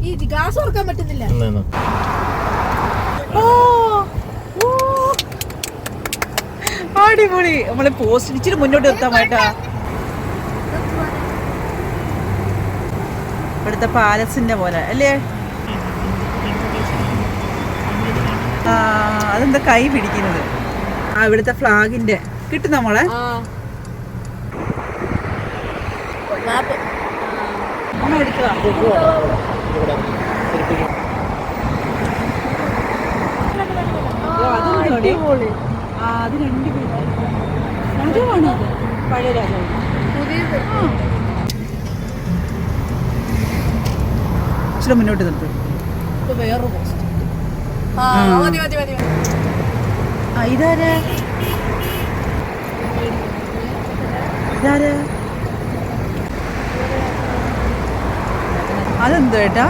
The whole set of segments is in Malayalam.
ഈ ഗ്ലാസ് ഓർക്കാൻ പറ്റുന്നില്ല. അടിപൊളി. നമ്മള് പോസ്റ്റ് ഇച്ചിരി മുന്നോട്ട് എത്താമായിട്ടാ. ഇവിടുത്തെ പാലസിന്റെ പോലെ അല്ലേ? അതെന്താ കൈ പിടിക്കുന്നത്? ഇവിടുത്തെ ഫ്ലാഗിന്റെ കിട്ടും നമ്മളെ. അത് രണ്ട് രാജാവാണ്, പഴയ രാജാവ്. ഇച്ചിരി മുന്നോട്ട് നിർത്തും. വേറൊരു പോസ്റ്റ്. ഇതാരാ? ഇതാരാ? അതെന്തോ ഏട്ടാ?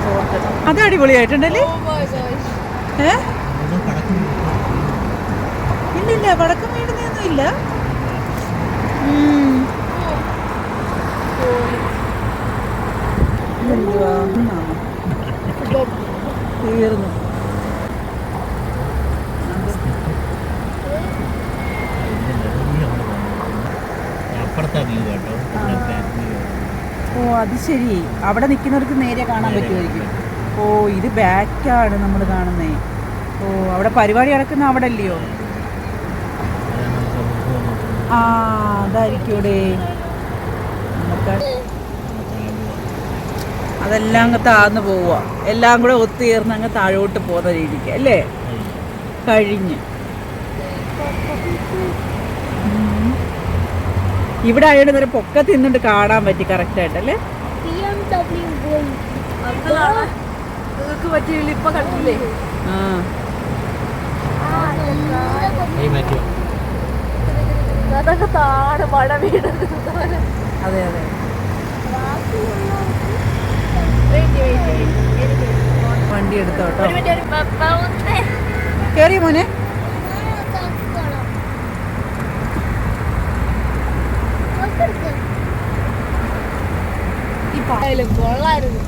ഫോർട്ട്. അത് അടിപൊളിയായിട്ടുണ്ടല്ലേ? ഇല്ലില്ല, പടക്കം വീടുന്നൊന്നും ഇല്ല. തീർന്നു. ഓ അത് ശരി, അവിടെ നിൽക്കുന്നവർക്ക് നേരെ കാണാൻ പറ്റുമായിരിക്കും. ഓ ഇത് ബാക്കാണ് നമ്മൾ കാണുന്നേ. ഓ അവിടെ പരിപാടി നടക്കുന്ന അവിടെ അല്ലയോ? അതായിരിക്കും ഇവിടെ. അതെല്ലാം അങ്ങ് താഴ്ന്നു പോവുക, എല്ലാം കൂടെ ഒത്തുചേർന്ന് അങ്ങ് താഴോട്ട് പോകുന്ന രീതിക്ക് അല്ലേ? കഴിഞ്ഞ് ഇവിടെ ആയതുകൊണ്ട് നേരെ പൊക്കത്ത് നിന്നിട്ട് കാണാൻ പറ്റി കറക്റ്റായിട്ടല്ലേ? പറ്റിയില്ല, ഇപ്പൊ കണ്ടില്ലേ? അതൊക്കെ താഴെ മഴ വീടുന്നത്. അതെ അതെ. വണ്ടി എടുത്തോട്ടോ. കേറി മോനെ. കൊള്ളായിരുന്നു.